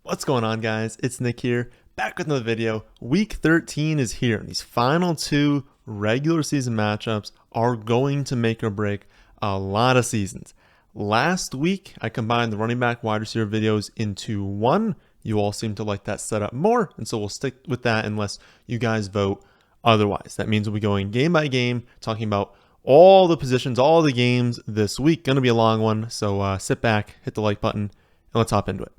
What's going on, guys? It's Nick here, back with another video. Week 13 is here, and these final two regular season matchups are going to make or break a lot of seasons. Last week, I combined the running back wide receiver videos into one. You all seem to like that setup more, and so we'll stick with that unless you guys vote otherwise. That means we'll be going game by game, talking about all the positions, all the games this week. Going to be a long one, so sit back, hit the like button, and let's hop into it.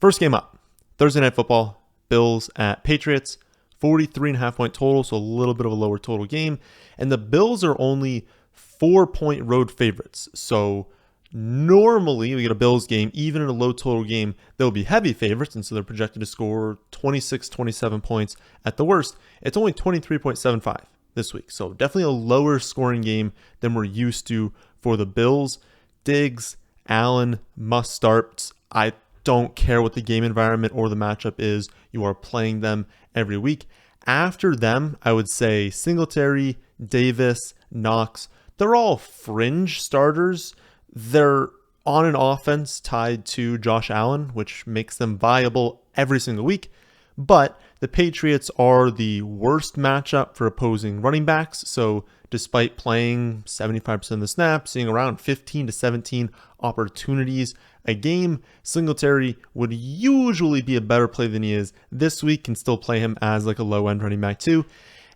First game up, Thursday Night Football, Bills at Patriots, 43.5 point total, so a little bit of a lower total game. And the Bills are only 4-point road favorites. So normally we get a Bills game, even in a low total game, they'll be heavy favorites. And so they're projected to score 26, 27 points at the worst. It's only 23.75 this week. So definitely a lower scoring game than we're used to for the Bills. Diggs, Allen, must starts. I don't care what the game environment or the matchup is. You are playing them every week. After them, I would say Singletary, Davis, Knox. They're all fringe starters. They're on an offense tied to Josh Allen, which makes them viable every single week. But the Patriots are the worst matchup for opposing running backs. So despite playing 75% of the snaps, seeing around 15 to 17 opportunities a game, Singletary would usually be a better play than he is this week. Can still play him as like a low-end running back too.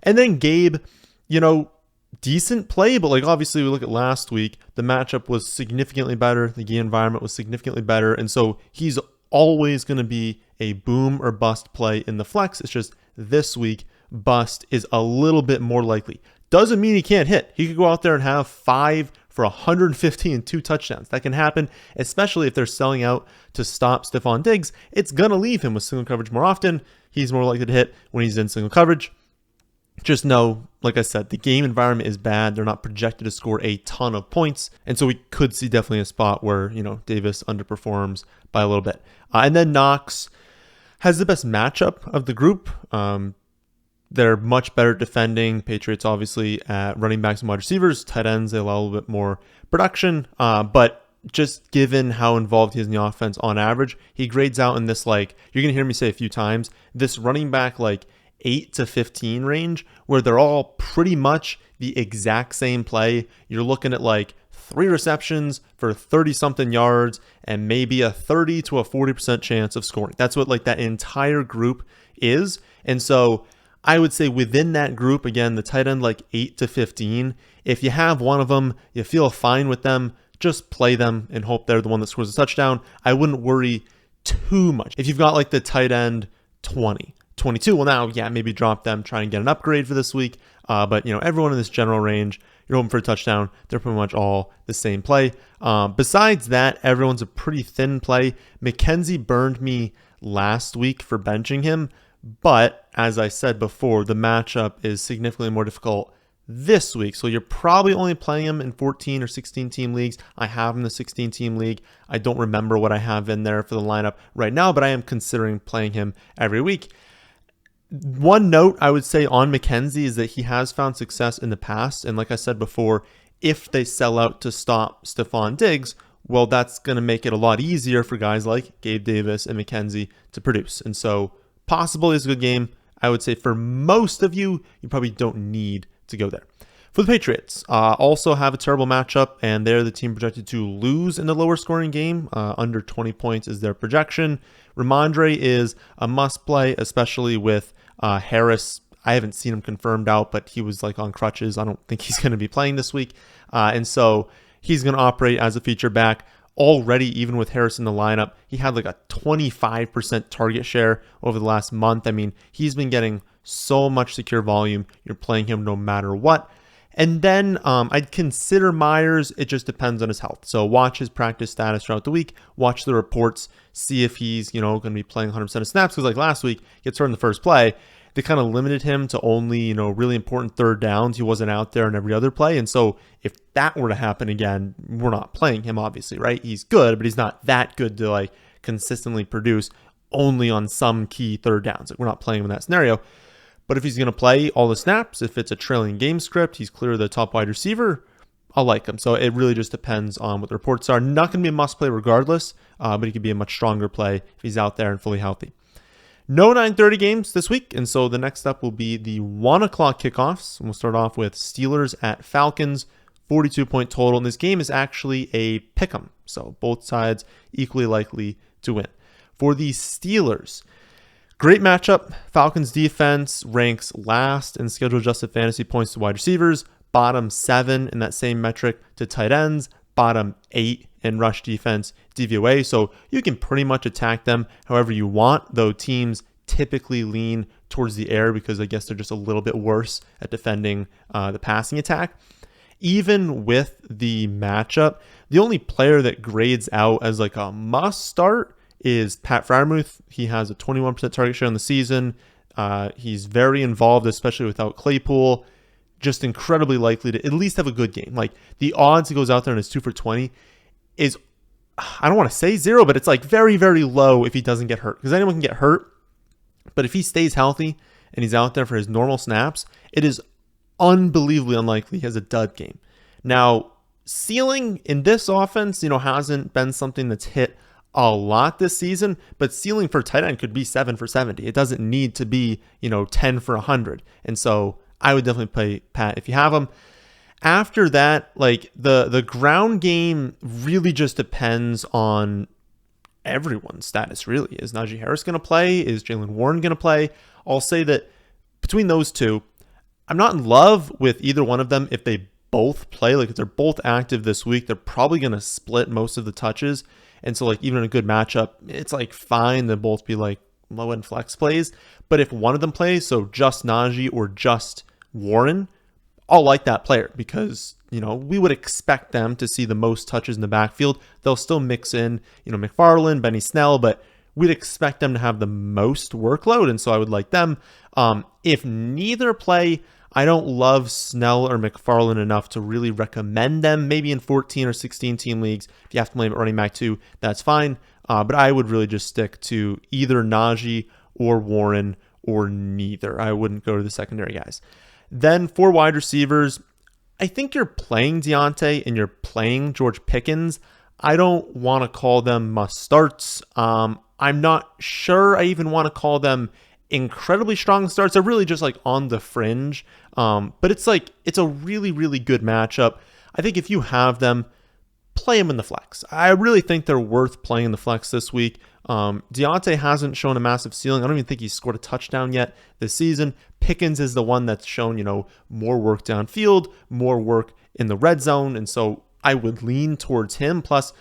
And then Gabe, decent play, but like obviously we look at last week, the matchup was significantly better. The game environment was significantly better. And so he's always going to be a boom or bust play in the flex. It's just this week, bust is a little bit more likely. Doesn't mean he can't hit. He could go out there and have 5 for 150 and 2 touchdowns. That can happen, especially if they're selling out to stop Stephon Diggs. It's going to leave him with single coverage more often. He's more likely to hit when he's in single coverage. Just know, like I said, the game environment is bad. They're not projected to score a ton of points. And so we could see definitely a spot where, Davis underperforms by a little bit. And then Knox has the best matchup of the group. They're much better defending. Patriots, obviously, at running backs and wide receivers. Tight ends, they allow a little bit more production. But just given how involved he is in the offense on average, he grades out in this, you're going to hear me say a few times, this running back, 8 to 15 range, where they're all pretty much the exact same play. You're looking at 3 receptions for 30-something yards and maybe a 30 to a 40% chance of scoring. That's what that entire group is. And so I would say within that group, again, the tight end 8 to 15, if you have one of them, you feel fine with them, just play them and hope they're the one that scores a touchdown. I wouldn't worry too much. If you've got the tight end 20, 22, well now, yeah, maybe drop them, try and get an upgrade for this week. But everyone in this general range, you're hoping for a touchdown. They're pretty much all the same play. Besides that, everyone's a pretty thin play. McKenzie burned me last week for benching him. But as I said before, the matchup is significantly more difficult this week. So you're probably only playing him in 14 or 16 team leagues. I have him in the 16 team league. I don't remember what I have in there for the lineup right now, but I am considering playing him every week. One note I would say on McKenzie is that he has found success in the past. And like I said before, if they sell out to stop Stephon Diggs, well, that's going to make it a lot easier for guys like Gabe Davis and McKenzie to produce. And so possible is a good game. I would say for most of you, you probably don't need to go there. For the Patriots, also have a terrible matchup, and they're the team projected to lose in the lower scoring game. Under 20 points is their projection. Ramondre is a must play, especially with Harris. I haven't seen him confirmed out, but he was on crutches. I don't think he's going to be playing this week. And so he's going to operate as a feature back. Already, even with Harris in the lineup, he had a 25% target share over the last month. I mean, he's been getting so much secure volume. You're playing him no matter what. And then I'd consider Myers. It just depends on his health. So watch his practice status throughout the week. Watch the reports. See if he's, going to be playing 100% of snaps. Because last week, he gets hurt in the first play. They kind of limited him to only, really important third downs. He wasn't out there in every other play. And so if that were to happen again, we're not playing him, obviously, right? He's good, but he's not that good to consistently produce only on some key third downs. We're not playing him in that scenario. But if he's going to play all the snaps, if it's a trailing game script, he's clearly the top wide receiver, I'll like him. So it really just depends on what the reports are. Not going to be a must play regardless, but he could be a much stronger play if he's out there and fully healthy. No 9:30 games this week, and so the next up will be the 1 o'clock kickoffs. And we'll start off with Steelers at Falcons, 42-point total. And this game is actually a pick'em, so both sides equally likely to win. For the Steelers, great matchup. Falcons defense ranks last in schedule-adjusted fantasy points to wide receivers, bottom 7 in that same metric to tight ends, bottom 8 in rush defense DVOA. So you can pretty much attack them however you want, though teams typically lean towards the air because I guess they're just a little bit worse at defending the passing attack. Even with the matchup, the only player that grades out as like a must start is Pat Freiermuth. He has a 21% target share on the season. He's very involved, especially without Claypool. Just incredibly likely to at least have a good game. Like the odds he goes out there and is 2 for 20 is, I don't want to say 0, but it's like very, very low if he doesn't get hurt, because anyone can get hurt. But if he stays healthy and he's out there for his normal snaps, it is unbelievably unlikely he has a dud game. Now, ceiling in this offense, hasn't been something that's hit a lot this season, but ceiling for tight end could be 7 for 70. It doesn't need to be, 10 for 100. And so I would definitely play Pat if you have him. After that, like the ground game really just depends on everyone's status, really. Is Najee Harris going to play? Is Jaylen Warren going to play? I'll say that between those two, I'm not in love with either one of them if they both play. Like if they're both active this week, they're probably going to split most of the touches. And so like even in a good matchup, it's like fine to both be like low end flex plays. But if one of them plays, so just Najee or just Warren, I'll like that player because, we would expect them to see the most touches in the backfield. They'll still mix in, McFarland, Benny Snell, but we'd expect them to have the most workload. And so I would like them. If neither play, I don't love Snell or McFarland enough to really recommend them. Maybe in 14 or 16 team leagues, if you have to play running back too, that's fine. But I would really just stick to either Najee or Warren or neither. I wouldn't go to the secondary guys. Then for wide receivers, I think you're playing Deontay and you're playing George Pickens. I don't want to call them must starts. I'm not sure I even want to call them incredibly strong starts. They're really just like on the fringe. But it's a really, really good matchup. I think if you have them, play them in the flex. I really think they're worth playing in the flex this week. Deontay hasn't shown a massive ceiling. I don't even think he's scored a touchdown yet this season. Pickens is the one that's shown, more work downfield, more work in the red zone. And so I would lean towards him. Plus,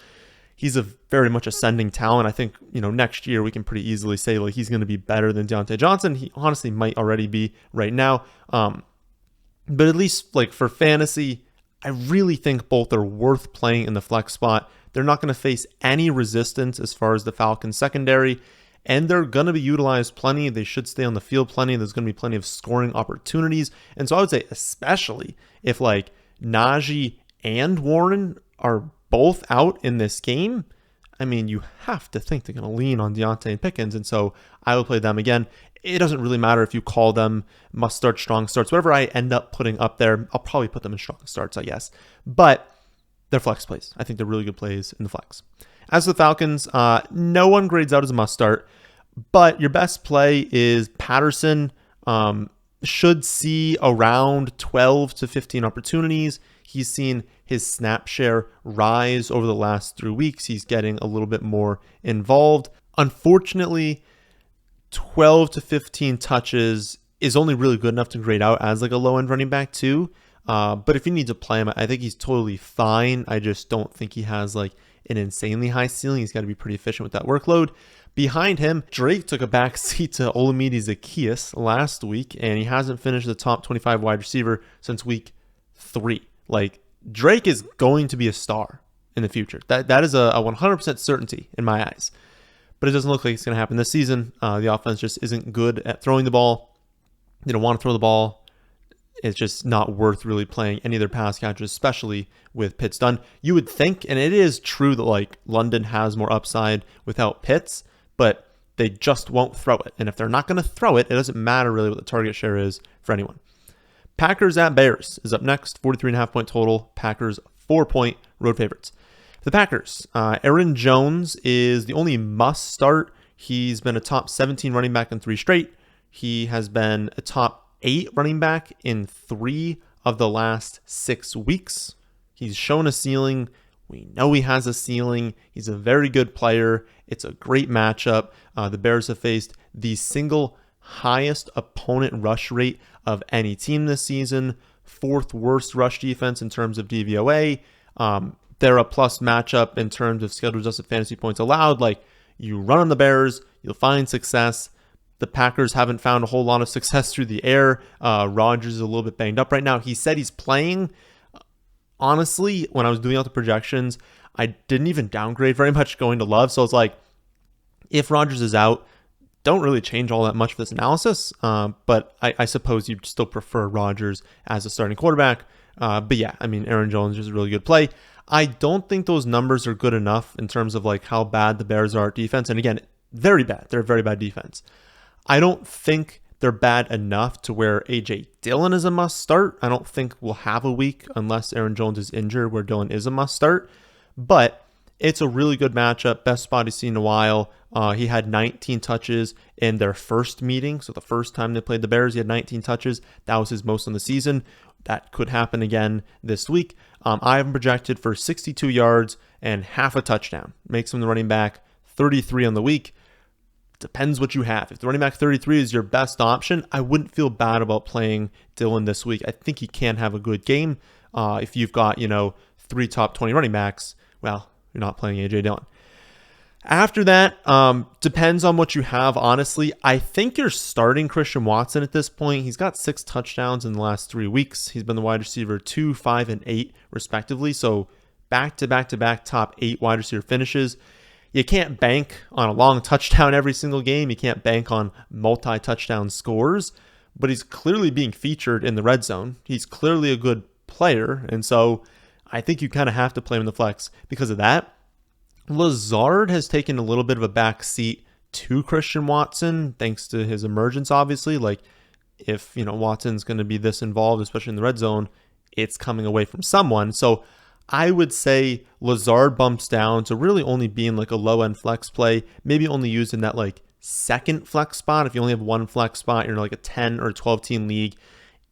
he's a very much ascending talent. I think, next year we can pretty easily say like he's going to be better than Deontay Johnson. He honestly might already be right now. But at least like for fantasy, I really think both are worth playing in the flex spot. They're not going to face any resistance as far as the Falcons secondary, and they're going to be utilized plenty. They should stay on the field plenty. There's going to be plenty of scoring opportunities. And so I would say, especially if like Najee and Warren are both out in this game, I mean, you have to think they're going to lean on Deontay and Pickens. And so I will play them again. It doesn't really matter if you call them must start, strong starts, whatever I end up putting up there. I'll probably put them in strong starts, I guess. But they're flex plays. I think they're really good plays in the flex. As for the Falcons, no one grades out as a must start, but your best play is Patterson. Should see around 12 to 15 opportunities. He's seen his snap share rise over the last 3 weeks. He's getting a little bit more involved. Unfortunately, 12 to 15 touches is only really good enough to grade out as like a low-end running back too. But if you need to play him, I think he's totally fine. I just don't think he has like an insanely high ceiling. He's got to be pretty efficient with that workload. Behind him, Drake took a back seat to Olamide Zaccheaus last week, and he hasn't finished the top 25 wide receiver since week 3. Like, Drake is going to be a star in the future. That is a 100% certainty in my eyes. But it doesn't look like it's going to happen this season. The offense just isn't good at throwing the ball. They don't want to throw the ball. It's just not worth really playing any of their pass catchers, especially with Pitts done. You would think, and it is true that like London has more upside without Pitts, but they just won't throw it. And if they're not going to throw it, it doesn't matter really what the target share is for anyone. Packers at Bears is up next. 43.5 point total. Packers 4-point road favorites. The Packers, Aaron Jones is the only must start. He's been a top 17 running back in 3 straight. He has been a top 8 running back in 3 of the last 6 weeks. He's shown a ceiling. We know he has a ceiling. He's a very good player. It's a great matchup. The Bears have faced the single highest opponent rush rate of any team this season. 4th worst rush defense in terms of DVOA. They're a plus matchup in terms of schedule adjusted fantasy points allowed. Like, you run on the Bears, you'll find success. The Packers haven't found a whole lot of success through the air. Rodgers is a little bit banged up right now. He said he's playing. Honestly, when I was doing out the projections, I didn't even downgrade very much going to Love. So it's like, if Rodgers is out, don't really change all that much for this analysis. But I suppose you'd still prefer Rodgers as a starting quarterback. But yeah, I mean, Aaron Jones is a really good play. I don't think those numbers are good enough in terms of like how bad the Bears are at defense. And again, very bad. They're a very bad defense. I don't think they're bad enough to where A.J. Dillon is a must start. I don't think we'll have a week unless Aaron Jones is injured where Dillon is a must start. But it's a really good matchup. Best spot he's seen in a while. He had 19 touches in their first meeting. So the first time they played the Bears, he had 19 touches. That was his most in the season. That could happen again this week. I have him projected for 62 yards and half a touchdown. Makes him the running back 33 on the week. Depends what you have. If the running back 33 is your best option, I wouldn't feel bad about playing Dillon this week. I think he can have a good game. If you've got, 3 top 20 running backs, well, you're not playing A.J. Dillon. After that, depends on what you have, honestly. I think you're starting Christian Watson at this point. He's got 6 touchdowns in the last 3 weeks. He's been the wide receiver 2, 5, and 8, respectively. So back-to-back-to-back top 8 wide receiver finishes. You can't bank on a long touchdown every single game. You can't bank on multi-touchdown scores. But he's clearly being featured in the red zone. He's clearly a good player. And so I think you kind of have to play him in the flex because of that. Lazard has taken a little bit of a back seat to Christian Watson, thanks to his emergence, obviously. Like, if, Watson's going to be this involved, especially in the red zone, it's coming away from someone. So I would say Lazard bumps down to really only being like a low-end flex play, maybe only used in that like second flex spot. If you only have one flex spot, you're in like a 10 or 12-team league.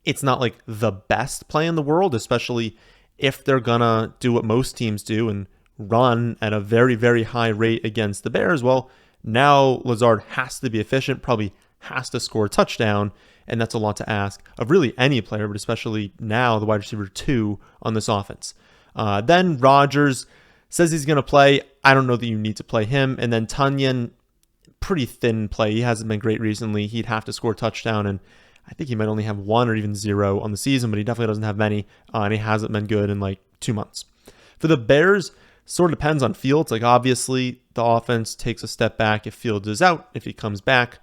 It's not like the best play in the world, especially if they're going to do what most teams do and run at a very, very high rate against the Bears. Well, now Lazard has to be efficient, probably has to score a touchdown, and that's a lot to ask of really any player, but especially now the wide receiver 2 on this offense. Then Rodgers says he's going to play. I don't know that you need to play him. And then Tunyon, pretty thin play. He hasn't been great recently. He'd have to score a touchdown, and I think he might only have 1 or even 0 on the season, but he definitely doesn't have many, and he hasn't been good in like 2 months. For the Bears, sort of depends on Fields. Like, obviously, the offense takes a step back if Fields is out. If he comes back,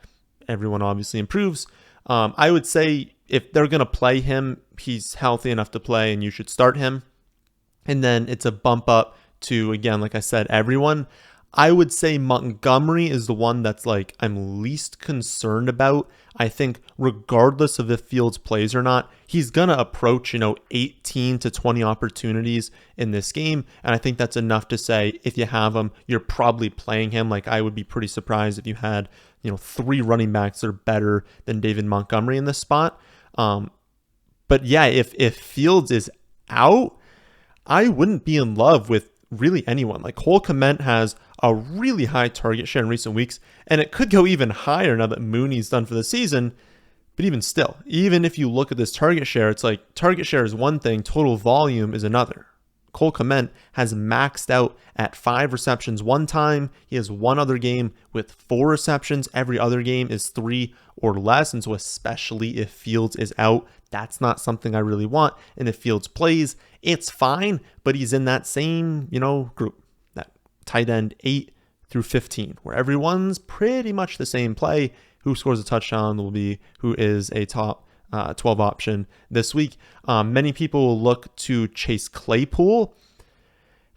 everyone obviously improves. I would say if they're going to play him, he's healthy enough to play, and you should start him. And then it's a bump up to, again, like I said, everyone. I would say Montgomery is the one that's like I'm least concerned about. I think regardless of if Fields plays or not, he's going to approach, 18 to 20 opportunities in this game. And I think that's enough to say if you have him, you're probably playing him. Like, I would be pretty surprised if you had, 3 running backs that are better than David Montgomery in this spot. But yeah, if Fields is out, I wouldn't be in love with really anyone. Like, Cole Kmet has a really high target share in recent weeks, and it could go even higher now that Mooney's done for the season. But even still, even if you look at this target share, it's like target share is one thing, total volume is another. Cole Kmet has maxed out at 5 receptions one time. He has one other game with 4 receptions. Every other game is 3 or less. And so especially if Fields is out, that's not something I really want. And if Fields plays, it's fine, but he's in that same, group, that tight end 8 through 15, where everyone's pretty much the same play. Who scores a touchdown will be who is a top 12 option this week. Many people will look to Chase Claypool.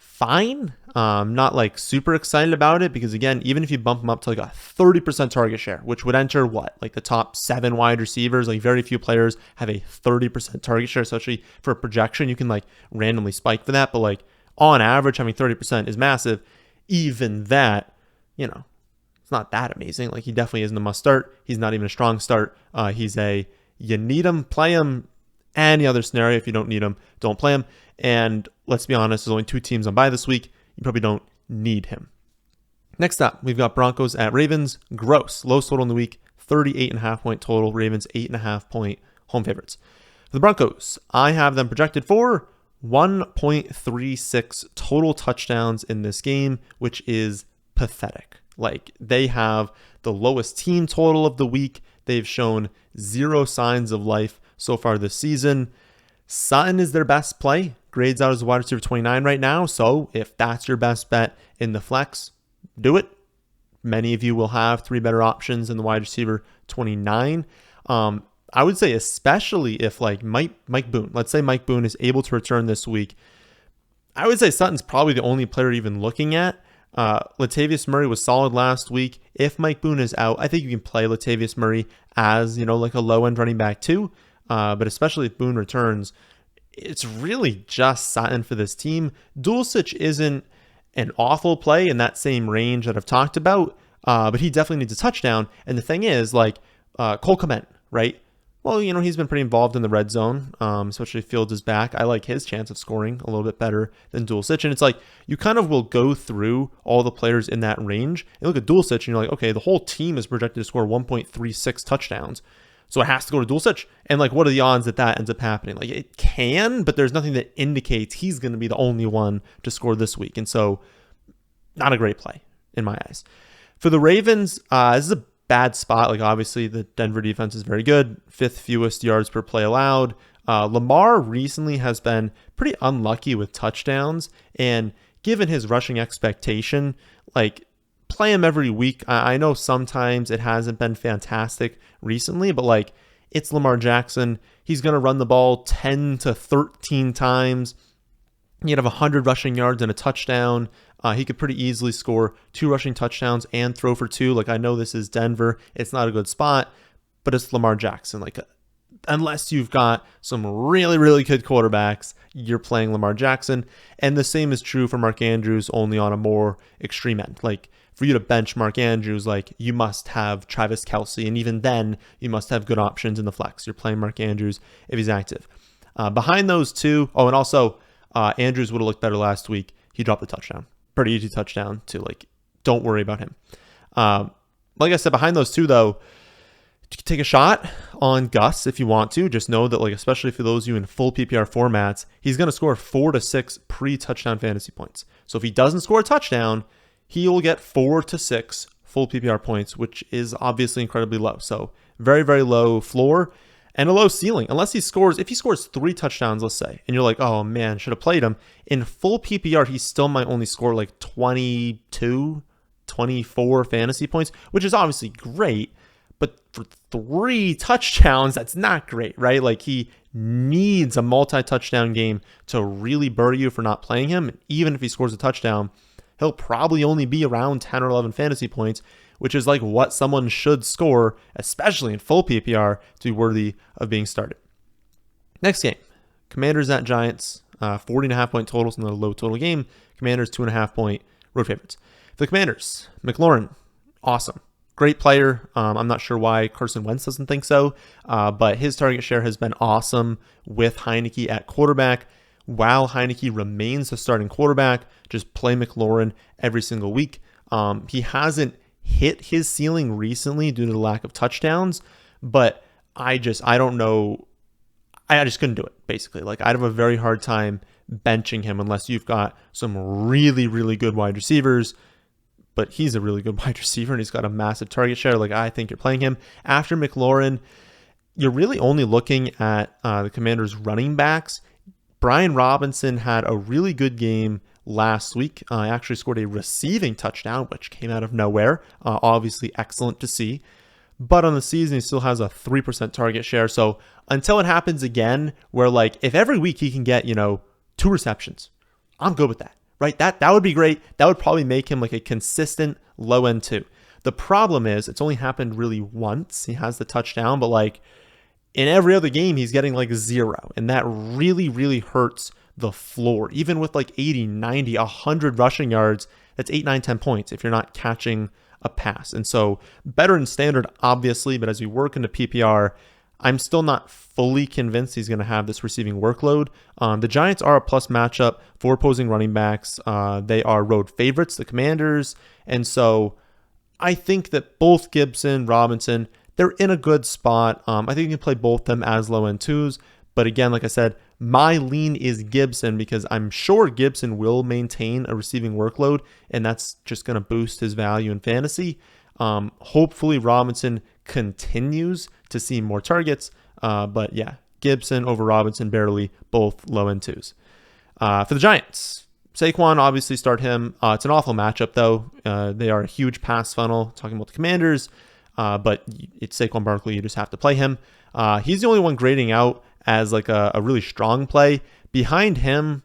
fine. Not like super excited about it because, again, even if you bump him up to like a 30% target share, which would enter what, like the top 7 wide receivers, like very few players have a 30% target share, especially for a projection. You can like randomly spike for that, but like on average, having 30% is massive. Even that, it's not that amazing. Like, he definitely isn't a must start. He's not even a strong start. He's a, you need him, play him. Any other scenario, if you don't need him, don't play him. And let's be honest, there's only 2 teams on bye this week. You probably don't need him. Next up, we've got Broncos at Ravens. Gross. Lowest total in the week, 38.5 point total. Ravens 8.5 point home favorites. For the Broncos, I have them projected for 1.36 total touchdowns in this game, which is pathetic. Like, they have the lowest team total of the week. They've shown 0 signs of life so far this season. Sutton is their best play. Grades out as a wide receiver 29 right now. So if that's your best bet in the flex, do it. Many of you will have 3 better options in the wide receiver 29. I would say especially if like Mike Boone, let's say Mike Boone is able to return this week. I would say Sutton's probably the only player even looking at. Latavius Murray was solid last week. If Mike Boone is out, I think you can play Latavius Murray as, like a low-end running back too. But especially if Boone returns, it's really just Sutton for this team. Dulcich isn't an awful play in that same range that I've talked about, but he definitely needs a touchdown. And the thing is, like, Cole Kmet, right? Well, he's been pretty involved in the red zone, especially if Fields is back. I like his chance of scoring a little bit better than Dulcich. And it's like, you kind of will go through all the players in that range and look at Dulcich and you're like, okay, the whole team is projected to score 1.36 touchdowns. So it has to go to Dulcich. And like, what are the odds that ends up happening? Like, it can, but there's nothing that indicates he's going to be the only one to score this week. And so, not a great play in my eyes. For the Ravens, this is a bad spot. Like, obviously the Denver defense is very good, 5th fewest yards per play allowed. Lamar recently has been pretty unlucky with touchdowns, and given his rushing expectation, like, play him every week. I know sometimes it hasn't been fantastic recently, but like, it's Lamar Jackson. He's going to run the ball 10 to 13 times. He'd have 100 rushing yards and a touchdown. He could pretty easily score 2 rushing touchdowns and throw for 2. Like, I know this is Denver. It's not a good spot, but it's Lamar Jackson. Like, unless you've got some really, really good quarterbacks, you're playing Lamar Jackson. And the same is true for Mark Andrews, only on a more extreme end. Like, for you to bench Mark Andrews, like, you must have Travis Kelce. And even then, you must have good options in the flex. You're playing Mark Andrews if he's active. Behind those two, and also Andrews would have looked better last week. He dropped the touchdown. Pretty easy touchdown to, like, don't worry about him. Like I said, behind those two, though, you can take a shot on Gus if you want to. Just know that, like, especially for those of you in full PPR formats, he's going to score 4 to 6 pre-touchdown fantasy points. So if he doesn't score a touchdown, he will get 4 to 6 full PPR points, which is obviously incredibly low. So very, very low floor and a low ceiling. Unless if he scores 3 touchdowns, let's say, and you're like, oh man, should have played him. In full PPR, he still might only score like 22, 24 fantasy points, which is obviously great. But for 3 touchdowns, that's not great, right? Like, he needs a multi-touchdown game to really bury you for not playing him. Even if he scores a touchdown, he'll probably only be around 10 or 11 fantasy points, which is like what someone should score, especially in full PPR, to be worthy of being started. Next game, Commanders at Giants, 40.5 point totals in the low total game. Commanders 2.5 point road favorites. For the Commanders, McLaurin, awesome. Great player. I'm not sure why Carson Wentz doesn't think so, but his target share has been awesome with Heineke at quarterback. While Heineke remains the starting quarterback, just play McLaurin every single week. He hasn't hit his ceiling recently due to the lack of touchdowns, but I don't know. I just couldn't do it, basically. Like, I'd have a very hard time benching him unless you've got some really, really good wide receivers. But he's a really good wide receiver, and he's got a massive target share. Like, I think you're playing him. After McLaurin, you're really only looking at the Commanders' running backs. Brian Robinson had a really good game last week. Actually scored a receiving touchdown, which came out of nowhere. Obviously excellent to see. But on the season, he still has a 3% target share. So until it happens again, where, like, if every week he can get, 2 receptions, I'm good with that. right? That would be great. That would probably make him like a consistent low end 2. The problem is it's only happened really once. He has the touchdown, but like in every other game, he's getting like 0. And that really, really hurts the floor. Even with like 80, 90, 100 rushing yards, that's 8, 9, 10 points if you're not catching a pass. And so better in standard, obviously, but as we work into PPR, I'm still not fully convinced he's going to have this receiving workload. The Giants are a plus matchup for opposing running backs. They are road favorites, the Commanders. And so I think that both Gibson, Robinson, they're in a good spot. I think you can play both them as low end 2s. But again, like I said, my lean is Gibson because I'm sure Gibson will maintain a receiving workload, and that's just going to boost his value in fantasy. Hopefully Robinson continues to see more targets. But yeah, Gibson over Robinson, barely, both low end 2s. For the Giants, Saquon, obviously start him. It's an awful matchup, though. They are a huge pass funnel, talking about the Commanders. But it's Saquon Barkley. You just have to play him. He's the only one grading out as like a really strong play. Behind him,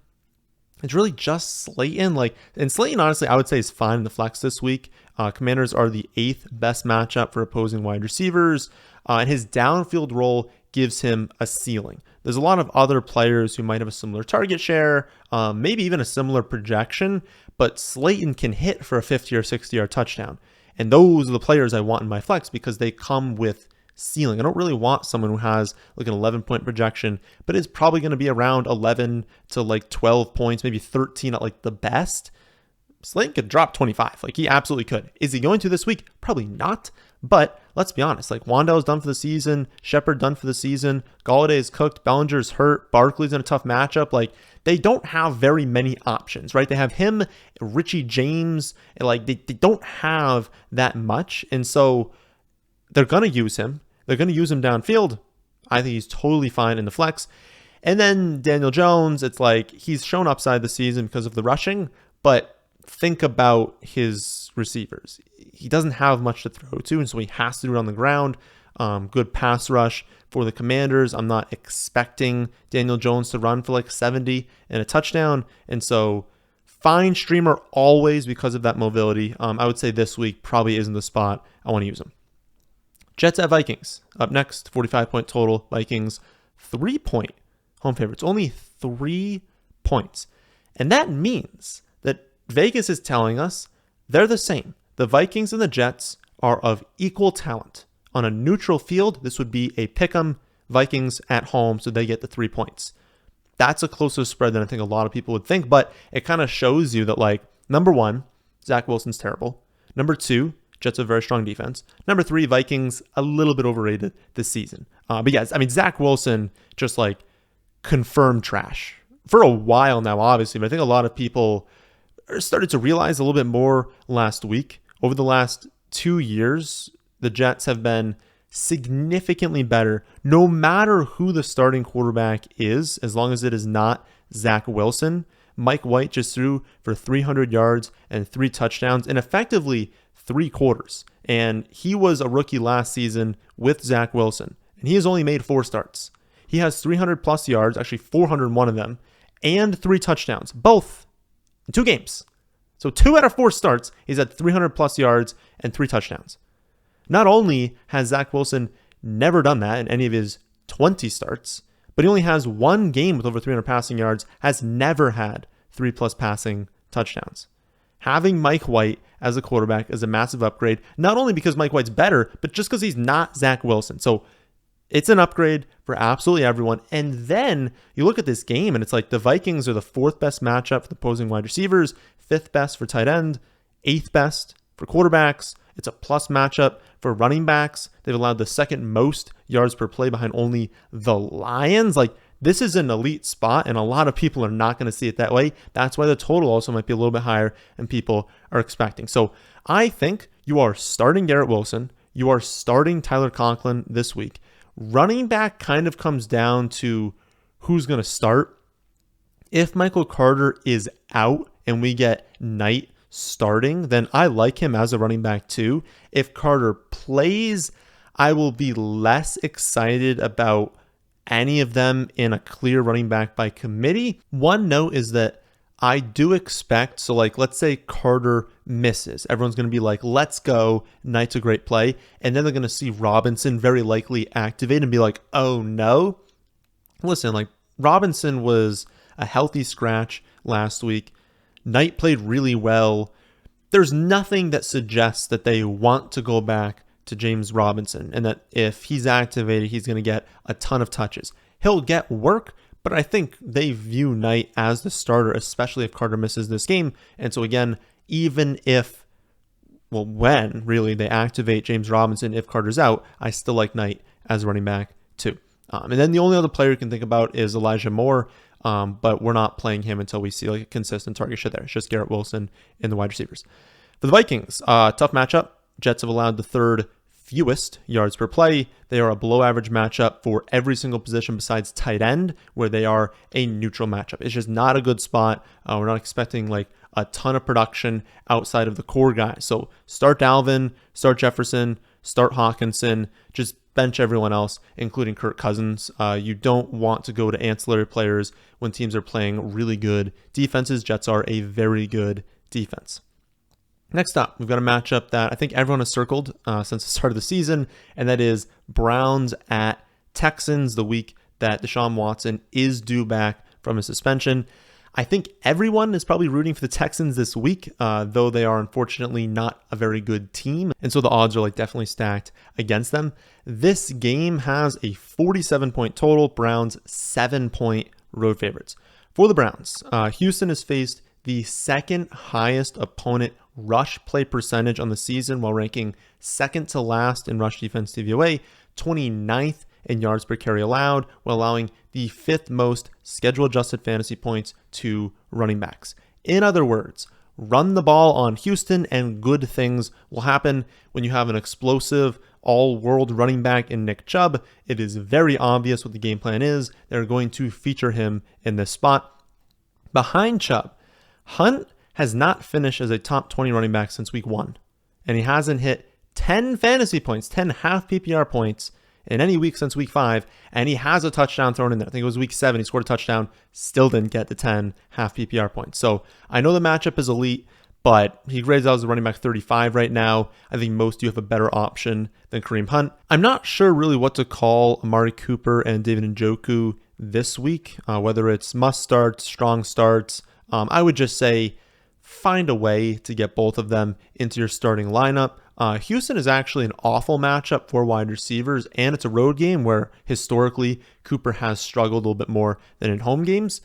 it's really just Slayton. And Slayton, honestly, I would say is fine in the flex this week. Commanders are the 8th best matchup for opposing wide receivers. And his downfield role gives him a ceiling. There's a lot of other players who might have a similar target share, maybe even a similar projection, but Slayton can hit for a 50 or 60-yard touchdown. And those are the players I want in my flex because they come with ceiling. I don't really want someone who has like an 11-point projection, but is probably going to be around 11 to like 12 points, maybe 13 at like the best. Slayton could drop 25. Like he absolutely could. Is he going to this week? Probably not. But let's be honest. Like Wan'Dell's done for the season. Shepard done for the season. Galladay is cooked. Bellinger's hurt. Barkley's in a tough matchup. Like they don't have very many options, right? They have him, Richie James. Like they don't have that much. And so they're going to use him. They're going to use him downfield. I think he's totally fine in the flex. And then Daniel Jones, it's like he's shown upside this season because of the rushing, but think about his receivers. He doesn't have much to throw to, and so he has to do it on the ground. Good pass rush for the Commanders. I'm not expecting Daniel Jones to run for like 70 and a touchdown, and so fine streamer always because of that mobility. I would say this week probably isn't the spot I want to use him. Jets at Vikings. Up next, 45-point total. Vikings, 3-point home favorites. Only 3 points. And that means that Vegas is telling us they're the same. The Vikings and the Jets are of equal talent. On a neutral field, this would be a pick'em. Vikings at home, so they get the 3 points. That's a closer spread than I think a lot of people would think, but it kind of shows you that, like, number 1, Zach Wilson's terrible. Number 2, Jets have a very strong defense. Number 3, Vikings a little bit overrated this season. But yes, I mean, Zach Wilson just like confirmed trash for a while now, obviously. But I think a lot of people started to realize a little bit more last week. Over the last 2 years, the Jets have been significantly better, no matter who the starting quarterback is, as long as it is not Zach Wilson. Mike White just threw for 300 yards and 3 touchdowns and effectively 3 quarters. And he was a rookie last season with Zach Wilson, and he has only made 4 starts. He has 300 plus yards, actually 401 of them, and 3 touchdowns, both in 2 games. So 2 out of 4 starts, he's had 300 plus yards and 3 touchdowns. Not only has Zach Wilson never done that in any of his 20 starts, but he only has 1 game with over 300 passing yards, has never had 3 plus passing touchdowns. Having Mike White as a quarterback is a massive upgrade, not only because Mike White's better, but just because he's not Zach Wilson. So it's an upgrade for absolutely everyone. And then you look at this game and it's like the Vikings are the 4th best matchup for the opposing wide receivers, 5th best for tight end, 8th best for quarterbacks. It's a plus matchup for running backs. They've allowed the 2nd most yards per play behind only the Lions. Like, this is an elite spot, and a lot of people are not going to see it that way. That's why the total also might be a little bit higher than people are expecting. So I think you are starting Garrett Wilson. You are starting Tyler Conklin this week. Running back kind of comes down to who's going to start. If Michael Carter is out and we get Knight starting, then I like him as a running back too. If Carter plays, I will be less excited about any of them in a clear running back by committee. One note is that I do expect, so like let's say Carter misses. Everyone's going to be like, let's go, Knight's a great play. And then they're going to see Robinson very likely activate and be like, oh no. Listen, like Robinson was a healthy scratch last week. Knight played really well. There's nothing that suggests that they want to go back to James Robinson and that if he's activated, he's going to get a ton of touches. He'll get work, but I think they view Knight as the starter, especially if Carter misses this game. And so again, even if, well, when really they activate James Robinson, if Carter's out, I still like Knight as running back too. And then the only other player you can think about is Elijah Moore, but we're not playing him until we see like a consistent target share there. It's just Garrett Wilson in the wide receivers. For the Vikings, tough matchup. Jets have allowed the third fewest yards per play. They are a below average matchup for every single position besides tight end, where they are a neutral matchup. It's just not a good spot. We're not expecting like a ton of production outside of the core guys. So start Dalvin, start Jefferson, start Hawkinson, just bench everyone else, including Kirk Cousins. You don't want to go to ancillary players when teams are playing really good defenses. Jets are a very good defense. Next up, we've got a matchup that I think everyone has circled since the start of the season, and that is Browns at Texans, the week that Deshaun Watson is due back from his suspension. I think everyone is probably rooting for the Texans this week, though they are unfortunately not a very good team, and so the odds are like definitely stacked against them. This game has a 47-point total, Browns 7-point road favorites. For the Browns, Houston has faced the second highest opponent rush play percentage on the season while ranking second to last in rush defense DVOA, 29th in yards per carry allowed, while allowing the fifth most schedule adjusted fantasy points to running backs. In other words, run the ball on Houston and good things will happen. When you have an explosive all-world running back in Nick Chubb, it is very obvious what the game plan is. They're going to feature him in this spot. Behind Chubb, Hunt has not finished as a top 20 running back since week 1, and he hasn't hit 10 fantasy points, 10 half PPR points in any week since week 5, and he has a touchdown thrown in there. I think it was week 7, he scored a touchdown, still didn't get the 10 half PPR points. So I know the matchup is elite, but he grades out as a running back 35 right now. I think most do have a better option than Kareem Hunt. I'm not sure really what to call Amari Cooper and David Njoku this week, whether it's must starts, strong starts. I would just say find a way to get both of them into your starting lineup. Houston is actually an awful matchup for wide receivers, and it's a road game where historically Cooper has struggled a little bit more than in home games.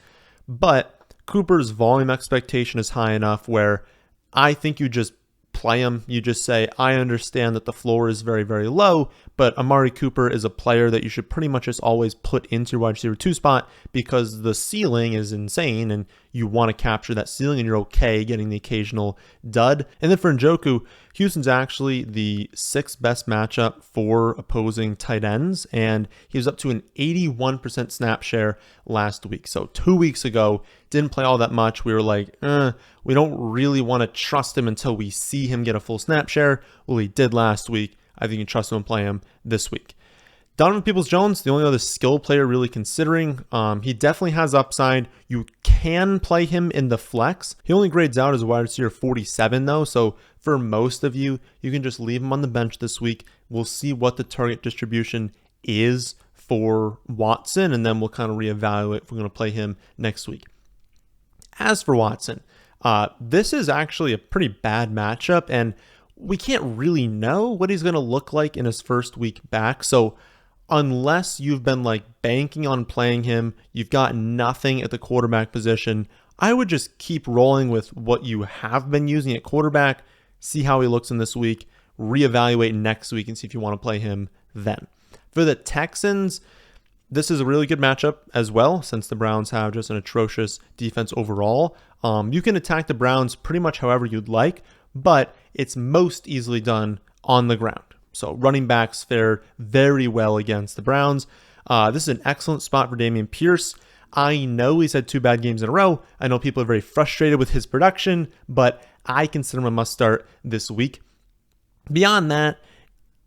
But Cooper's volume expectation is high enough where I think you just play him. You just say, I understand that the floor is very, very low, but Amari Cooper is a player that you should pretty much just always put into your wide receiver 2 spot because the ceiling is insane and you want to capture that ceiling and you're okay getting the occasional dud. And then for Njoku, Houston's actually the 6th best matchup for opposing tight ends, and he was up to an 81% snap share last week. So 2 weeks ago, didn't play all that much. We were like, we don't really want to trust him until we see him get a full snap share. Well, he did last week. I think you can trust him and play him this week. Donovan Peoples-Jones, the only other skill player really considering. He definitely has upside. You can play him in the flex. He only grades out as a wide receiver 47 though, so for most of you, you can just leave him on the bench this week. We'll see what the target distribution is for Watson, and then we'll kind of reevaluate if we're going to play him next week. As for Watson, this is actually a pretty bad matchup, and we can't really know what he's going to look like in his first week back. So unless you've been like banking on playing him, you've got nothing at the quarterback position, I would just keep rolling with what you have been using at quarterback, see how he looks in this week, reevaluate next week and see if you want to play him then. For the Texans, this is a really good matchup as well, since the Browns have just an atrocious defense overall. You can attack the Browns pretty much however you'd like, but it's most easily done on the ground. So running backs fared very well against the Browns. This is an excellent spot for Dameon Pierce. I know he's had 2 bad games in a row. I know people are very frustrated with his production, but I consider him a must start this week. Beyond that,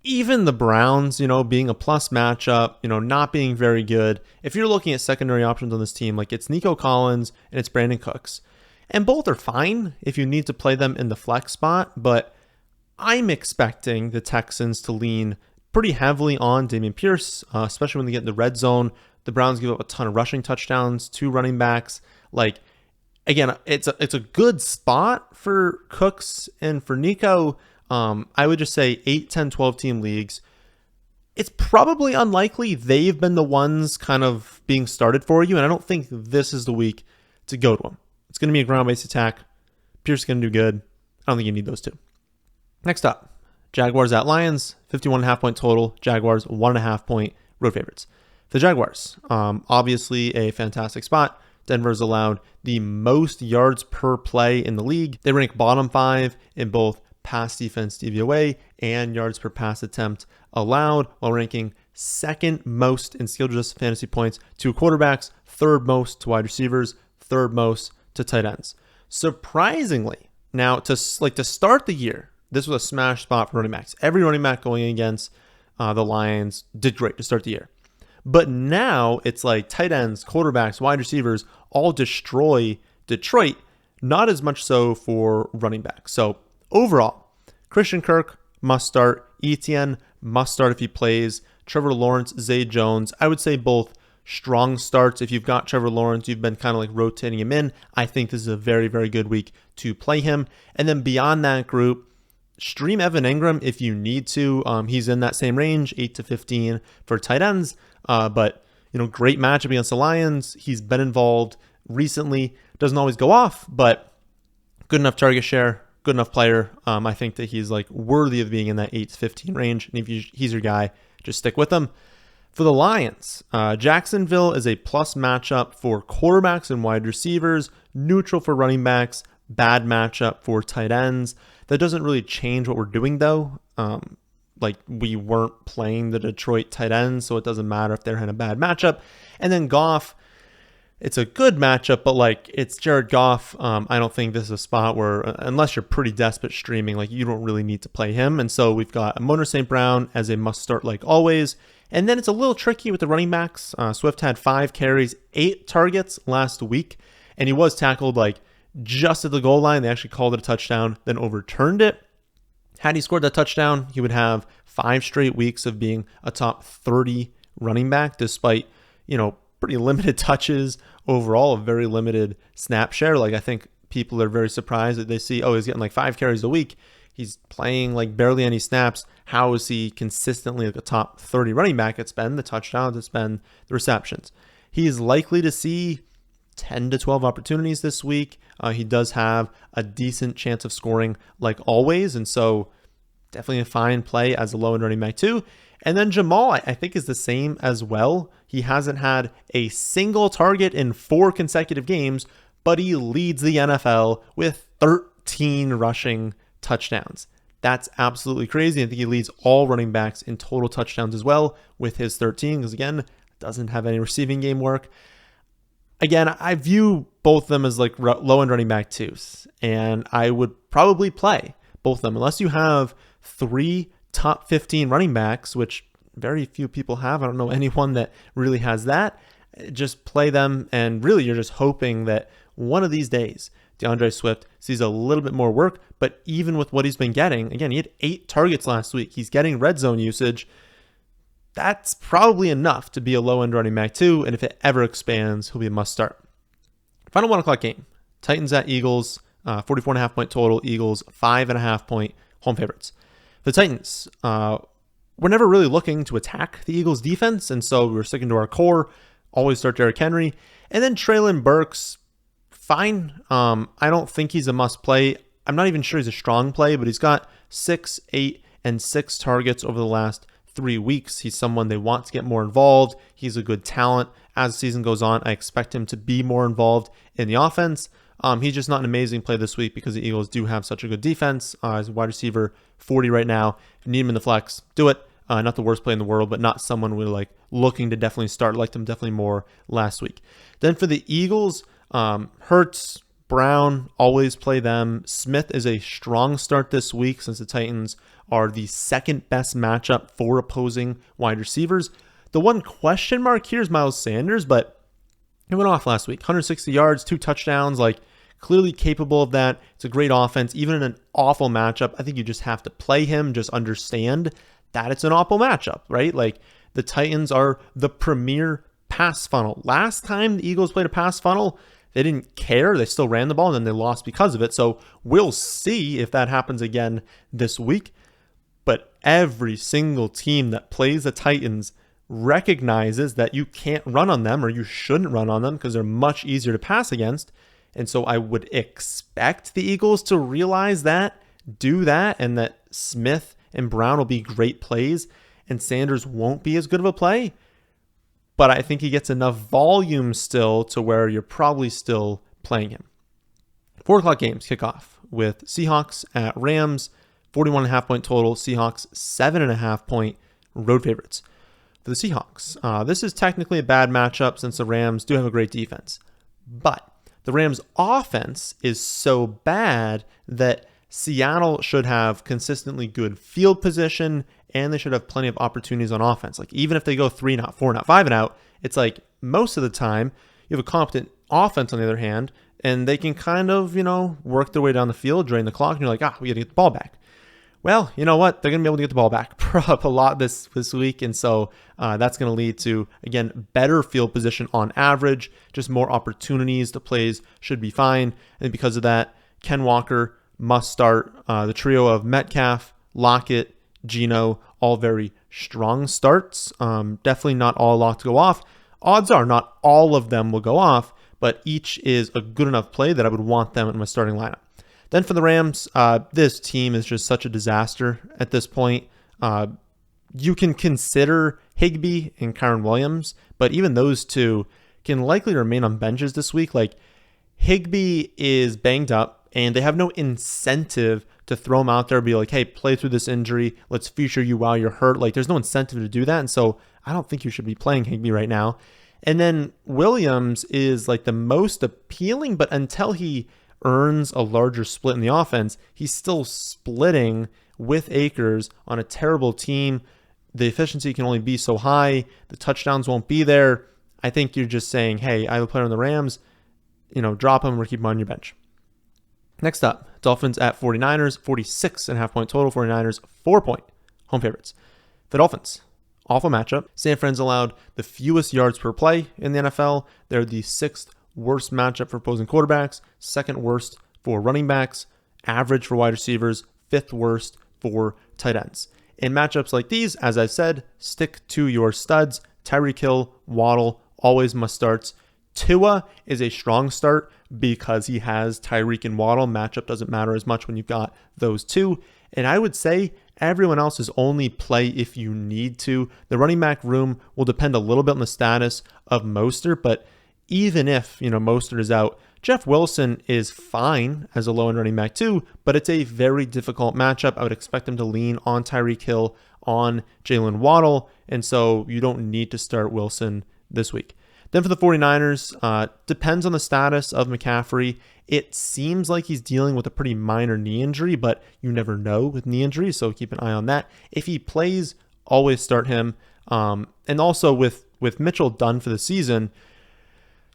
even the Browns, being a plus matchup, not being very good. If you're looking at secondary options on this team, like it's Nico Collins and it's Brandon Cooks. And both are fine if you need to play them in the flex spot, but I'm expecting the Texans to lean pretty heavily on Dameon Pierce, especially when they get in the red zone. The Browns give up a ton of rushing touchdowns to running backs. Like, again, it's a good spot for Cooks and for Nico. I would just say 8, 10, 12 team leagues. It's probably unlikely they've been the ones kind of being started for you, and I don't think this is the week to go to them. It's going to be a ground-based attack. Pierce is going to do good. I don't think you need those two. Next up, Jaguars at Lions, 51.5 point total. Jaguars, 1.5 point road favorites. The Jaguars, obviously a fantastic spot. Denver's allowed the most yards per play in the league. They rank bottom 5 in both pass defense DVOA and yards per pass attempt allowed, while ranking second most in skill adjusted fantasy points to quarterbacks, third most to wide receivers, third most to tight ends. Surprisingly, now to start the year, this was a smash spot for running backs. Every running back going against the Lions did great to start the year. But now it's like tight ends, quarterbacks, wide receivers all destroy Detroit, not as much so for running backs. So overall, Christian Kirk must start. Etienne must start if he plays. Trevor Lawrence, Zay Jones, I would say both strong starts. If you've got Trevor Lawrence, you've been kind of like rotating him in. I think this is a very, very good week to play him. And then beyond that group, stream Evan Ingram if you need to. He's in that same range, 8 to 15 for tight ends. But, great matchup against the Lions. He's been involved recently. Doesn't always go off, but good enough target share, good enough player. I think that he's like worthy of being in that 8 to 15 range. And if he's your guy, just stick with him. For the Lions, Jacksonville is a plus matchup for quarterbacks and wide receivers, neutral for running backs, bad matchup for tight ends. That doesn't really change what we're doing, though. We weren't playing the Detroit tight ends, so it doesn't matter if they're in a bad matchup. And then Goff, it's a good matchup, but it's Jared Goff. I don't think this is a spot where, unless you're pretty desperate streaming, you don't really need to play him. And so we've got Amon St. Brown as a must start like always. And then it's a little tricky with the running backs. Swift had 5 carries, 8 targets last week, and he was tackled just at the goal line. They actually called it a touchdown, then overturned it. Had he scored that touchdown, he would have 5 straight weeks of being a top 30 running back, despite, pretty limited touches overall, a very limited snap share. I think people are very surprised that they see, he's getting 5 carries a week. He's playing barely any snaps. How is he consistently a top 30 running back? It's been the touchdowns, it's been the receptions. He is likely to see 10 to 12 opportunities this week. He does have a decent chance of scoring like always, and so definitely a fine play as a low-end running back too. And then Jamal, I think, is the same as well. He hasn't had a single target in 4 consecutive games, but he leads the NFL with 13 rushing touchdowns. That's absolutely crazy. I think he leads all running backs in total touchdowns as well with his 13, because again, doesn't have any receiving game work. Again, I view both of them as low-end running back twos, and I would probably play both of them unless you have 3 top 15 running backs, which very few people have. I don't know anyone that really has that. Just play them, and really you're just hoping that one of these days DeAndre Swift sees a little bit more work. But even with what he's been getting, again, he had 8 targets last week. He's getting red zone usage. That's probably enough to be a low-end running back too, and if it ever expands, he'll be a must-start. Final 1 o'clock game, Titans at Eagles, 44.5 point total. Eagles, 5.5 point home favorites. The Titans, we're never really looking to attack the Eagles defense, and so we're sticking to our core. Always start Derrick Henry. And then Treylon Burks, fine. I don't think he's a must-play. I'm not even sure he's a strong play, but he's got 6, 8, and 6 targets over the last 3 weeks. He's someone they want to get more involved. He's a good talent. As the season goes on, I expect him to be more involved in the offense. He's just not an amazing play this week because the Eagles do have such a good defense. He's a wide receiver, 40 right now. If you need him in the flex, do it. Not the worst play in the world, but not someone we're looking to definitely start. Liked him definitely more last week. Then for the Eagles, Hurts, Brown, always play them. Smith is a strong start this week since the Titans are the second best matchup for opposing wide receivers. The one question mark here is Miles Sanders, but he went off last week. 160 yards, 2 touchdowns. clearly capable of that. It's a great offense. Even in an awful matchup, I think you just have to play him, just understand that it's an awful matchup, right? Like, the Titans are the premier pass funnel. Last time the Eagles played a pass funnel, they didn't care. They still ran the ball, and then they lost because of it. So we'll see if that happens again this week. But every single team that plays the Titans recognizes that you can't run on them, or you shouldn't run on them, because they're much easier to pass against. And so I would expect the Eagles to realize that, do that, and that Smith and Brown will be great plays, and Sanders won't be as good of a play. But I think he gets enough volume still to where you're probably still playing him. 4 o'clock games kick off with Seahawks at Rams, 41.5 point total. Seahawks 7.5 point road favorites. For the Seahawks, this is technically a bad matchup since the Rams do have a great defense. But the Rams' offense is so bad that Seattle should have consistently good field position, and they should have plenty of opportunities on offense. Like, even if they go 3 and out, 4 and out, 5 and out, it's like most of the time you have a competent offense on the other hand, and they can kind of, work their way down the field, drain the clock, and you're like, we got to get the ball back. Well, you know what? They're going to be able to get the ball back a lot this week, and so that's going to lead to, again, better field position on average, just more opportunities. The plays should be fine, and because of that, Ken Walker must start. The trio of Metcalf, Lockett, Geno, all very strong starts. Definitely not all locked to go off. Odds are not all of them will go off, but each is a good enough play that I would want them in my starting lineup. Then for the Rams, this team is just such a disaster at this point. You can consider Higbee and Kyren Williams, but even those two can likely remain on benches this week. Like, Higbee is banged up, and they have no incentive to throw him out there and be like, hey, play through this injury. Let's feature you while you're hurt. Like, there's no incentive to do that, and so I don't think you should be playing Higbee right now. And then Williams is like the most appealing, but until he earns a larger split in the offense, he's still splitting with Akers on a terrible team. The efficiency can only be so high. The touchdowns won't be there. I think you're just saying, hey, I have a player on the Rams, drop him or keep him on your bench. Next up, Dolphins at 49ers, 46.5 point total. 49ers, 4 point home favorites. The Dolphins, awful matchup. San Fran's allowed the fewest yards per play in the NFL. They're the 6th worst matchup for opposing quarterbacks, 2nd worst for running backs, average for wide receivers, 5th worst for tight ends. In matchups like these, as I said, stick to your studs. Tyreek Hill, Waddle, always must starts. Tua is a strong start because he has Tyreek and Waddle. Matchup doesn't matter as much when you've got those two. And I would say everyone else is only play if you need to. The running back room will depend a little bit on the status of Mostert, but even if, Mostert is out, Jeff Wilson is fine as a low-end running back too, but it's a very difficult matchup. I would expect him to lean on Tyreek Hill, on Jalen Waddle, and so you don't need to start Wilson this week. Then for the 49ers, depends on the status of McCaffrey. It seems like he's dealing with a pretty minor knee injury, but you never know with knee injuries, so keep an eye on that. If he plays, always start him. And also with Mitchell done for the season,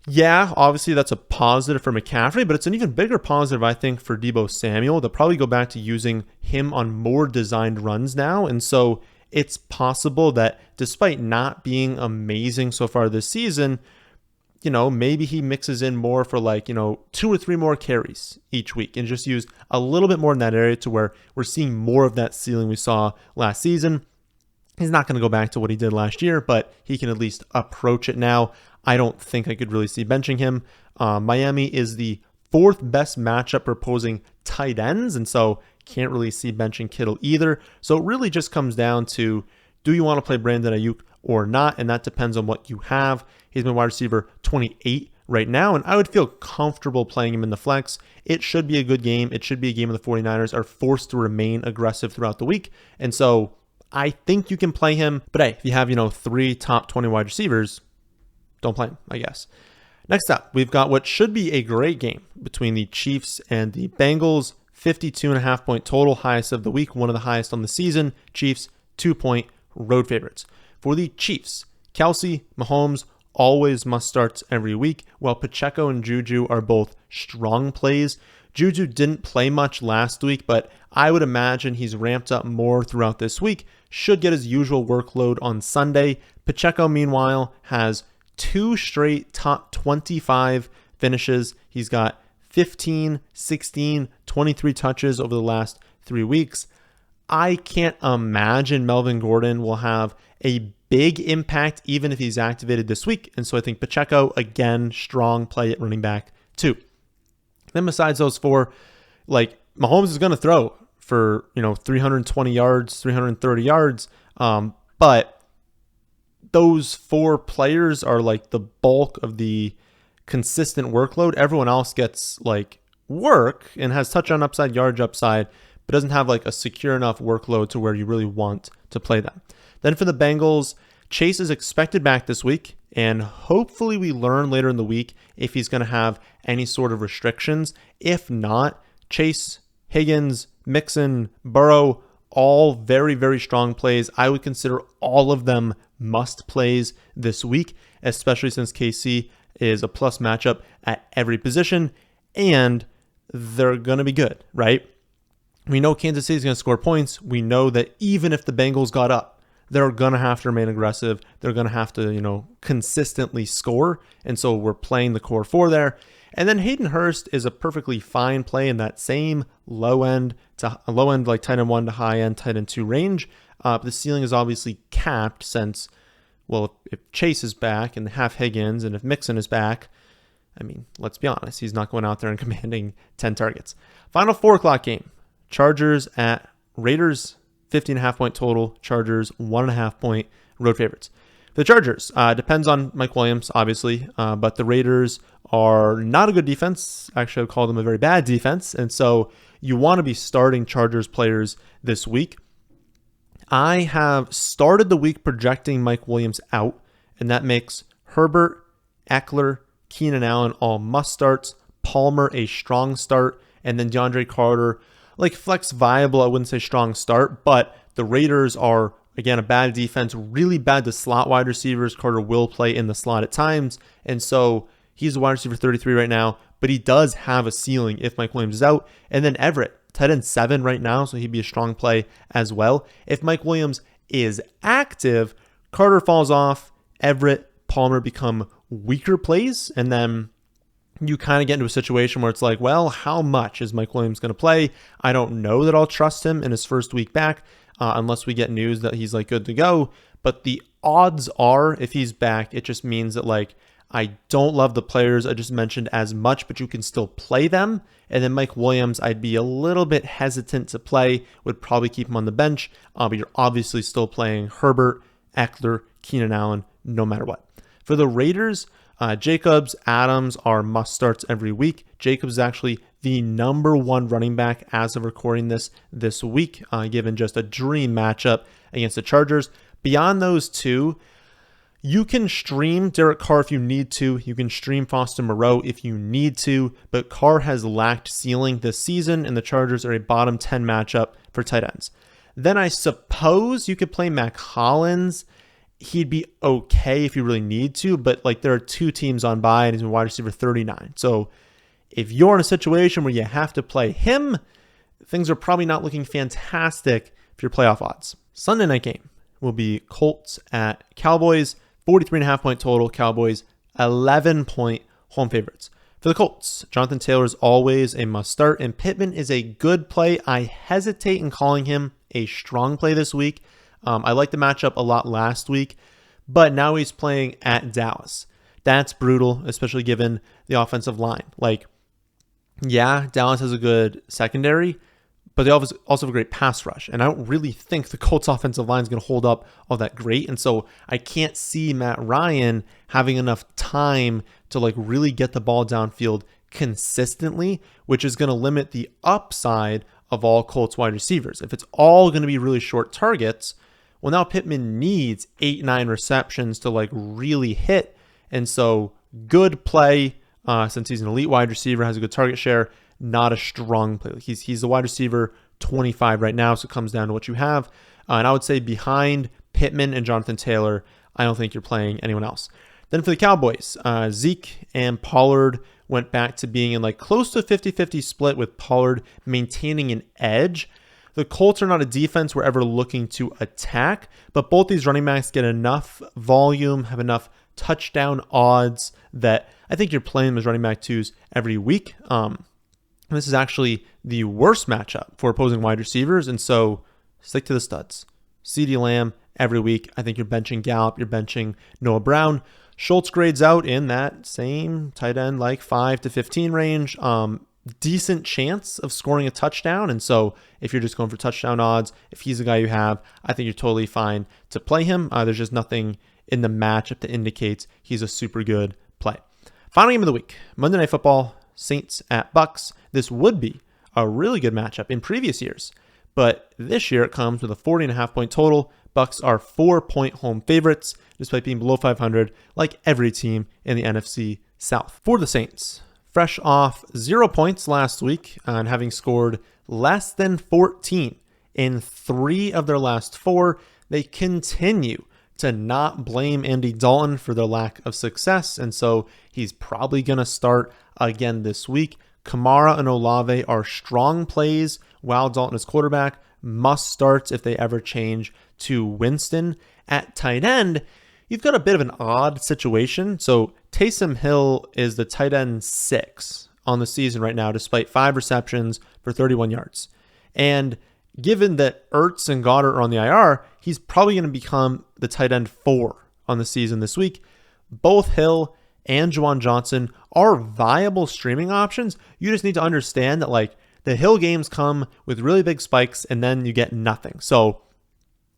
yeah, obviously that's a positive for McCaffrey, but it's an even bigger positive, I think, for Deebo Samuel. They'll probably go back to using him on more designed runs now, and so it's possible that despite not being amazing so far this season, maybe he mixes in more for 2 or 3 more carries each week and just use a little bit more in that area to where we're seeing more of that ceiling we saw last season. He's not going to go back to what he did last year, but he can at least approach it now. I don't think I could really see benching him. Miami is the 4th best matchup for opposing tight ends, and so can't really see benching Kittle either. So it really just comes down to, do you want to play Brandon Ayuk or not? And that depends on what you have. He's been wide receiver 28 right now, and I would feel comfortable playing him in the flex. It should be a good game. It should be a game where the 49ers are forced to remain aggressive throughout the week. And so I think you can play him. But hey, if you have, 3 top 20 wide receivers, don't play him, I guess. Next up, we've got what should be a great game between the Chiefs and the Bengals. 52.5 point total, highest of the week, one of the highest on the season. Chiefs, 2 point road favorites. For the Chiefs, Kelsey, Mahomes, always must starts every week, while Pacheco and Juju are both strong plays. Juju didn't play much last week, but I would imagine he's ramped up more throughout this week, should get his usual workload on Sunday. Pacheco, meanwhile, has 2 straight top 25 finishes. He's got 15, 16, 23 touches over the last 3 weeks. I can't imagine Melvin Gordon will have a big impact even if he's activated this week. And so I think Pacheco, again, strong play at running back too. Then besides those 4, like Mahomes is going to throw for, 320 yards, 330 yards. But those 4 players are like the bulk of the consistent workload. Everyone else gets like work and has touchdown upside, yardage upside, but doesn't have like a secure enough workload to where you really want to play them. Then for the Bengals, Chase is expected back this week, and hopefully we learn later in the week if he's going to have any sort of restrictions. If not, Chase, Higgins, Mixon, Burrow, all very, very strong plays. I would consider all of them must plays this week, especially since KC is a plus matchup at every position, and they're going to be good, right? We know Kansas City is going to score points. We know that even if the Bengals got up, they're going to have to remain aggressive. They're going to have to, consistently score. And so we're playing the core 4 there. And then Hayden Hurst is a perfectly fine play in that same low end like tight end 1 to high end tight end 2 range. The ceiling is obviously capped since, well, if Chase is back and have Higgins, and if Mixon is back, I mean, let's be honest, he's not going out there and commanding 10 targets. Final 4 o'clock game. Chargers at Raiders, 50.5 point total. Chargers, 1.5 point road favorites. The Chargers, depends on Mike Williams, obviously, but the Raiders are not a good defense. Actually, I would call them a very bad defense. And so you want to be starting Chargers players this week. I have started the week projecting Mike Williams out, and that makes Herbert, Eckler, Keenan Allen all must starts, Palmer a strong start, and then DeAndre Carter, like flex viable, I wouldn't say strong start, but the Raiders are, again, a bad defense, really bad to slot wide receivers. Carter will play in the slot at times, and so he's a wide receiver 33 right now, but he does have a ceiling if Mike Williams is out. And then Everett, tight end 7 right now, so he'd be a strong play as well. If Mike Williams is active, Carter falls off, Everett, Palmer become weaker plays, and then you kind of get into a situation where it's like, well, how much is Mike Williams going to play? I don't know that I'll trust him in his first week back unless we get news that he's like good to go. But the odds are, if he's back, it just means that like I don't love the players I just mentioned as much, but you can still play them. And then Mike Williams, I'd be a little bit hesitant to play, would probably keep him on the bench. But you're obviously still playing Herbert, Eckler, Keenan Allen, no matter what. For the Raiders, Jacobs, Adams are must starts every week. Jacobs is actually the number 1 running back as of recording this week, given just a dream matchup against the Chargers. Beyond those 2, you can stream Derek Carr if you need to. You can stream Foster Moreau if you need to, but Carr has lacked ceiling this season, and the Chargers are a bottom 10 matchup for tight ends. Then I suppose you could play Mac Hollins. He'd be okay if you really need to, but like there are 2 teams on bye, and he's a wide receiver 39. So if you're in a situation where you have to play him, things are probably not looking fantastic for your playoff odds. Sunday night game will be Colts at Cowboys, 43.5 point total. Cowboys, 11 point home favorites. For the Colts, Jonathan Taylor is always a must start, and Pittman is a good play. I hesitate in calling him a strong play this week. I liked the matchup a lot last week, but now he's playing at Dallas. That's brutal, especially given the offensive line. Like, yeah, Dallas has a good secondary, but they also have a great pass rush. And I don't really think the Colts offensive line is going to hold up all that great. And so I can't see Matt Ryan having enough time to like really get the ball downfield consistently, which is going to limit the upside of all Colts wide receivers. If it's all going to be really short targets, well, now Pittman needs 8-9 receptions to like really hit. And so good play since he's an elite wide receiver, has a good target share, not a strong play. He's the wide receiver 25 right now, so it comes down to what you have. And I would say behind Pittman and Jonathan Taylor, I don't think you're playing anyone else. Then for the Cowboys, Zeke and Pollard went back to being in like close to a 50-50 split, with Pollard maintaining an edge. The Colts are not a defense we're ever looking to attack, but both these running backs get enough volume, have enough touchdown odds that I think you're playing them as running back twos every week. This is actually the worst matchup for opposing wide receivers, and so stick to the studs. CeeDee Lamb every week. I think you're benching Gallup, you're benching Noah Brown. Schultz grades out in that same tight end, like 5 to 15 range. Decent chance of scoring a touchdown. And so if you're just going for touchdown odds, if he's the guy you have, I think you're totally fine to play him. There's just nothing in the matchup that indicates he's a super good play. Final game of the week, Monday Night Football, Saints at Bucks. This would be a really good matchup in previous years, but this year it comes with a 40.5 point total. Bucks are 4-point home favorites, despite being below 500, like every team in the NFC South. For the Saints, fresh off 0 points last week and having scored less than 14 in 3 of their last 4, they continue to not blame Andy Dalton for their lack of success, and so he's probably going to start again this week. Kamara and Olave are strong plays while Dalton is quarterback. Must starts if they ever change to Winston. At tight end, you've got a bit of an odd situation. So Taysom Hill is the tight end 6 on the season right now, despite 5 receptions for 31 yards. And given that Ertz and Goddard are on the IR, he's probably going to become the tight end 4 on the season this week. Both Hill and Juwan Johnson are viable streaming options. You just need to understand that like the Hill games come with really big spikes and then you get nothing. So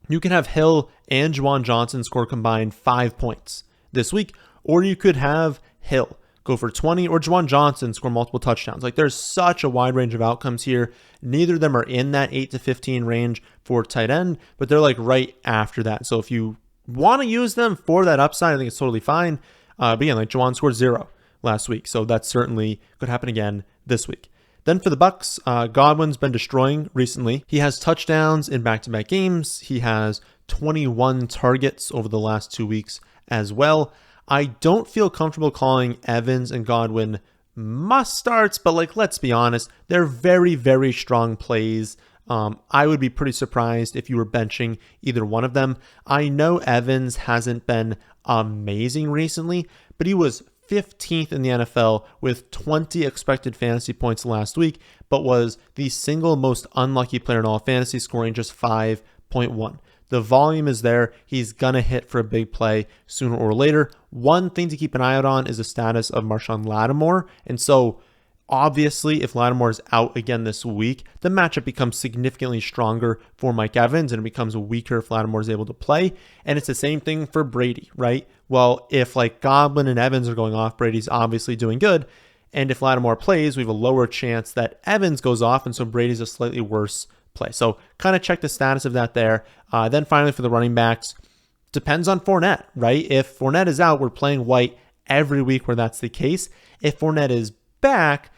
you can have Hill and Juwan Johnson score combined 5 points this week, or you could have Hill go for 20 or Juwan Johnson score multiple touchdowns. Like there's such a wide range of outcomes here. Neither of them are in that 8 to 15 range for tight end, but they're like right after that. So if you want to use them for that upside, I think it's totally fine. But again, like Juwan scored 0 last week, so that certainly could happen again this week. Then for the Bucks, Godwin's been destroying recently. He has touchdowns in back-to-back games. He has 21 targets over the last 2 weeks as well. I don't feel comfortable calling Evans and Godwin must starts, but like, let's be honest, they're very, very strong plays. I would be pretty surprised if you were benching either one of them. I know Evans hasn't been amazing recently, but he was 15th in the NFL with 20 expected fantasy points last week, but was the single most unlucky player in all of fantasy, scoring just 5.1. The volume is there. He's going to hit for a big play sooner or later. One thing to keep an eye out on is the status of Marshawn Lattimore. And so obviously, if Lattimore is out again this week, the matchup becomes significantly stronger for Mike Evans and it becomes weaker if Lattimore is able to play. And it's the same thing for Brady, right? Well, if like Godwin and Evans are going off, Brady's obviously doing good. And if Lattimore plays, we have a lower chance that Evans goes off. And so Brady's a slightly worse play. So kind of check the status of that there. Then finally for the running backs, depends on Fournette, right? If Fournette is out, we're playing White every week where that's the case. If Fournette is back,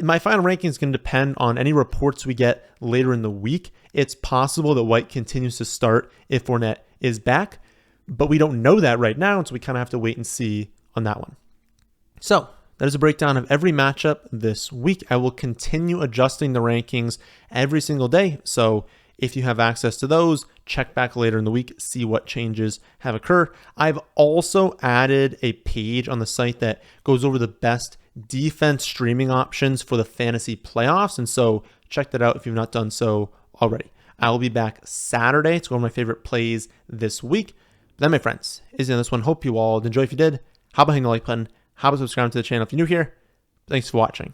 my final ranking is going to depend on any reports we get later in the week. It's possible that White continues to start if Fournette is back, but we don't know that right now, so we kind of have to wait and see on that one. So that is a breakdown of every matchup this week. I will continue adjusting the rankings every single day. So if you have access to those, check back later in the week, see what changes have occurred. I've also added a page on the site that goes over the best defense streaming options for the fantasy playoffs. And so check that out if you've not done so already. I will be back Saturday to go over my favorite plays this week. But then, my friends, is the end of this one. Hope you all enjoy. If you did, how about hitting the like button? How about subscribing to the channel if you're new here? Thanks for watching.